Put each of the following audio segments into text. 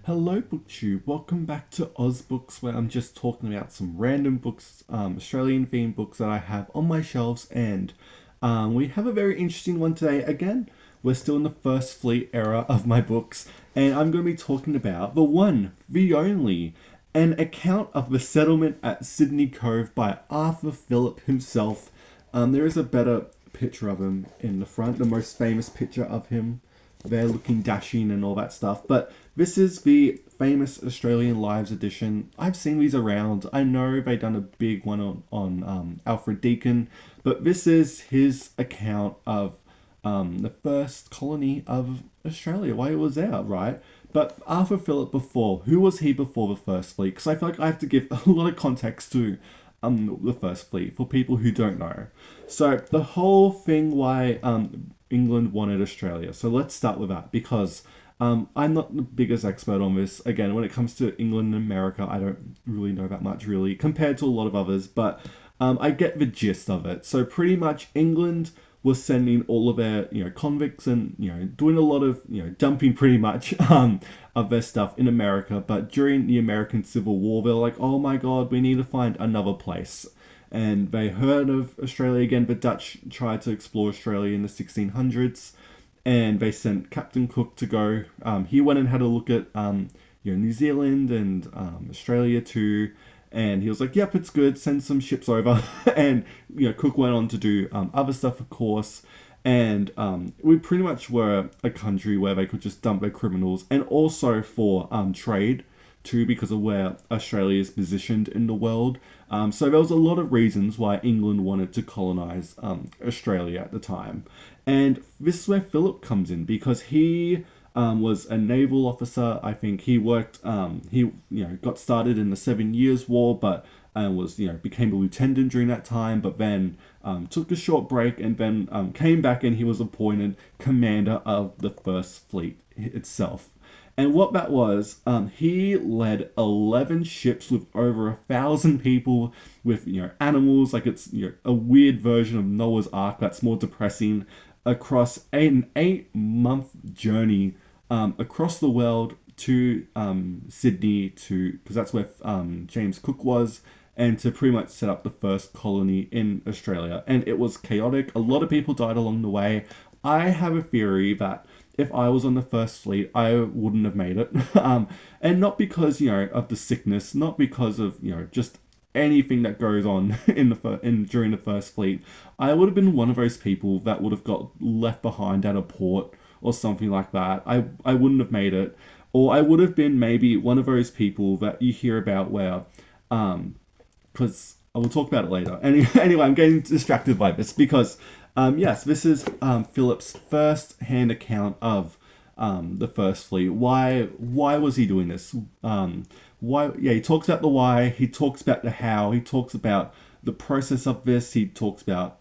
Hello, BookTube. Welcome back to AusBooks, where I'm just talking about some random books, Australian themed books that I have on my shelves, and we have a very interesting one today. Again, we're still in the First Fleet era of my books, and I'm going to be talking about the one, the only, an account of the settlement at Sydney Cove by Arthur Phillip himself. There is a better picture of him in the front, the most famous picture of him there looking dashing and all that stuff. But this is the famous Australian Lives edition. I've seen these around. I know they done a big one on Alfred Deakin, but this is his account of the first colony of Australia, why it was there, right? But Arthur Phillip before, who was he before the First Fleet? Because I feel like I have to give a lot of context to the First Fleet for people who don't know. So the whole thing why England wanted Australia. So let's start with that because I'm not the biggest expert on this. Again, when it comes to England and America, I don't really know that much really compared to a lot of others, but I get the gist of it. So pretty much England was sending all of their convicts and doing a lot of dumping pretty much of their stuff in America. But during the American Civil War, they're like, oh my god, we need to find another place. And they heard of Australia again. The Dutch tried to explore Australia in the 1600s, and they sent Captain Cook to go. He went and had a look at New Zealand and Australia too, and he was like, "Yep, it's good. Send some ships over." And Cook went on to do other stuff, of course. And we pretty much were a country where they could just dump their criminals, and also for trade too, because of where Australia is positioned in the world. So there was a lot of reasons why England wanted to colonize Australia at the time. And this is where Phillip comes in because he was a naval officer. I think he worked, he got started in the 7 Years' War, but was became a lieutenant during that time, but then took a short break and then came back and he was appointed commander of the First Fleet itself. And what that was, he led 11 ships with over 1,000 people, with animals, like it's a weird version of Noah's Ark that's more depressing, across an 8-month journey across the world to Sydney, to because that's where James Cook was, and to pretty much set up the first colony in Australia. And it was chaotic. A lot of people died along the way. I have a theory that if I was on the First Fleet, I wouldn't have made it. And not because, of the sickness, not because of, just anything that goes on during the First Fleet. I would have been one of those people that would have got left behind at a port or something like that. I wouldn't have made it. Or I would have been maybe one of those people that you hear about where, because I will talk about it later. Anyway, I'm getting distracted by this because yes, this is Philip's first-hand account of the First Fleet. Why was he doing this? Why? Yeah, he talks about the why. He talks about the how. He talks about the process of this. He talks about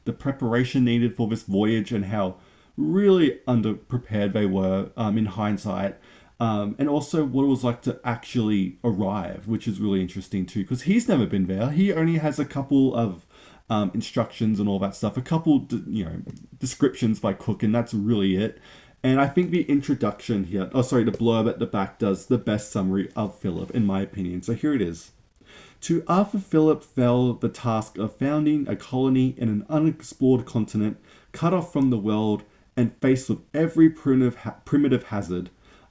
the preparation needed for this voyage and how really underprepared they were in hindsight. And also what it was like to actually arrive, which is really interesting too, because he's never been there. He only has a couple of instructions and all that stuff, a couple, descriptions by Cook, and that's really it. And I think the introduction here, the blurb at the back does the best summary of Phillip, in my opinion. So here it is. To Arthur Phillip fell the task of founding a colony in an unexplored continent, cut off from the world and faced with every primitive hazard,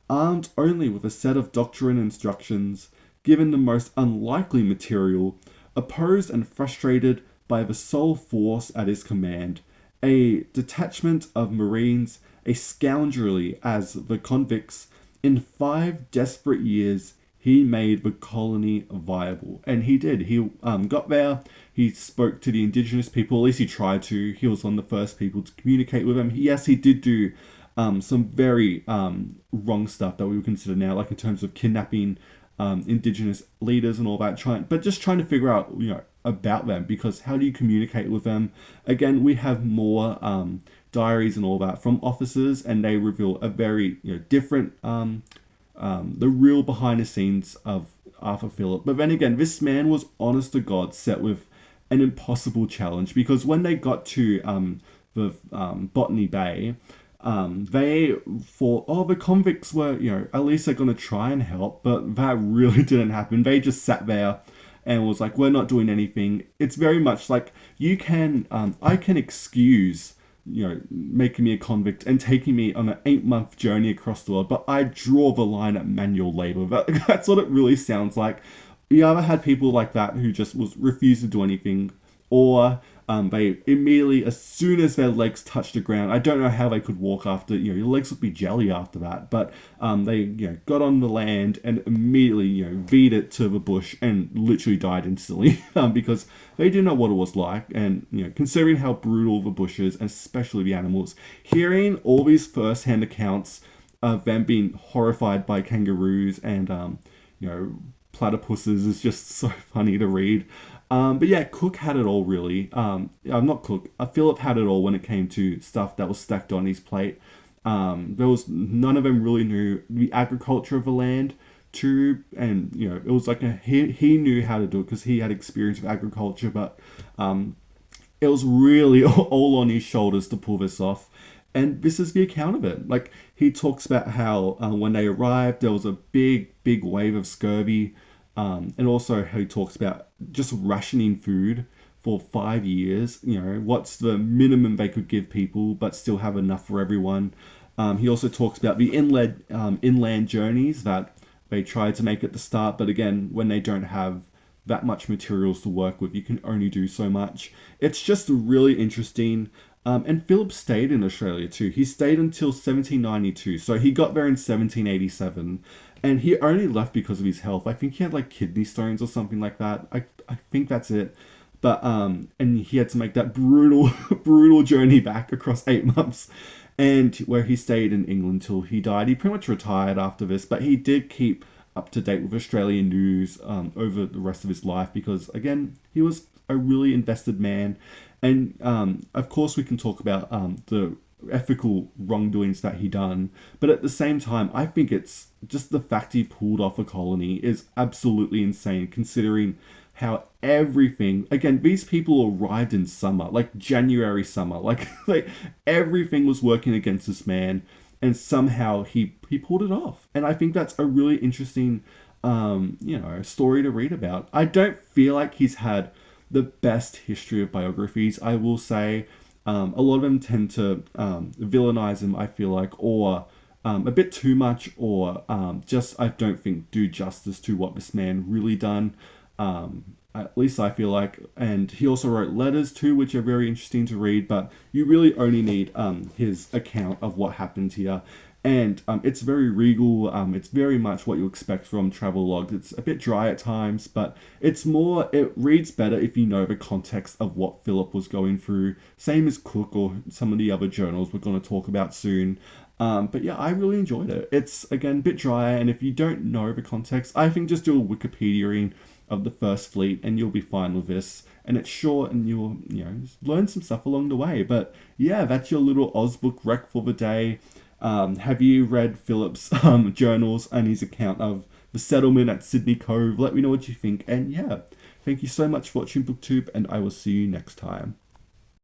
armed only with a set of doctrine and instructions, given the most unlikely material, opposed and frustrated by the sole force at his command, a detachment of marines, a scoundrelly as the convicts. In 5 desperate years, he made the colony viable. And he did. He got there, he spoke to the indigenous people, at least he tried to. He was one of the first people to communicate with them. Yes, he did do some very wrong stuff that we would consider now, like in terms of kidnapping indigenous leaders and all that, trying to figure out about them, because how do you communicate with them? Again, we have more diaries and all that from officers, and they reveal a very different the real behind the scenes of Arthur Phillip. But then again, this man was honest to God set with an impossible challenge, because when they got to the Botany Bay, They thought, oh, the convicts were, at least they're going to try and help, but that really didn't happen. They just sat there and was like, we're not doing anything. It's very much like I can excuse, making me a convict and taking me on an 8-month journey across the world, but I draw the line at manual labor. That's what it really sounds like. You ever had people like that who just refused to do anything, or they immediately, as soon as their legs touched the ground, I don't know how they could walk after, your legs would be jelly after that, but they, got on the land and immediately, V'd it to the bush and literally died instantly because they didn't know what it was like. And, considering how brutal the bush is, and especially the animals, hearing all these first-hand accounts of them being horrified by kangaroos and, platypuses is just so funny to read. But yeah, Cook had it all really. Not Cook. Phillip had it all when it came to stuff that was stacked on his plate. There was none of them really knew the agriculture of the land too, and it was like he knew how to do it because he had experience with agriculture, but it was really all on his shoulders to pull this off. And this is the account of it. Like, he talks about how when they arrived, there was a big wave of scurvy. And also how he talks about just rationing food for 5 years. What's the minimum they could give people, but still have enough for everyone. He also talks about the inland journeys that they tried to make at the start, but again, when they don't have that much materials to work with, you can only do so much. It's just really interesting. And Phillip stayed in Australia too. He stayed until 1792. So he got there in 1787. And he only left because of his health. I think he had like kidney stones or something like that. I think that's it. But and he had to make that brutal journey back across 8 months. And where he stayed in England till he died. He pretty much retired after this, but he did keep up to date with Australian news over the rest of his life because, again, he was a really invested man. And of course, we can talk about the ethical wrongdoings that he done, but at the same time, I think it's just the fact he pulled off a colony is absolutely insane, considering how everything. Again, these people arrived in summer, like January summer, like everything was working against this man, and somehow he pulled it off. And I think that's a really interesting, story to read about. I don't feel like he's had the best history of biographies, I will say. A lot of them tend to villainize him, I feel like, or a bit too much, or just, I don't think, do justice to what this man really done. At least I feel like. And he also wrote letters too, which are very interesting to read, but you really only need his account of what happened here. And it's very regal. It's very much what you expect from travel logs. It's a bit dry at times, but it reads better if you know the context of what Phillip was going through. Same as Cook or some of the other journals we're going to talk about soon. But yeah, I really enjoyed it. It's, again, a bit dry, and if you don't know the context, I think just do a Wikipediaing of the First Fleet and you'll be fine with this. And it's short and you'll, learn some stuff along the way. But yeah, that's your little AusBook rec for the day. Have you read Phillip's journals and his account of the settlement at Sydney Cove? Let me know what you think. And yeah, thank you so much for watching BookTube, and I will see you next time.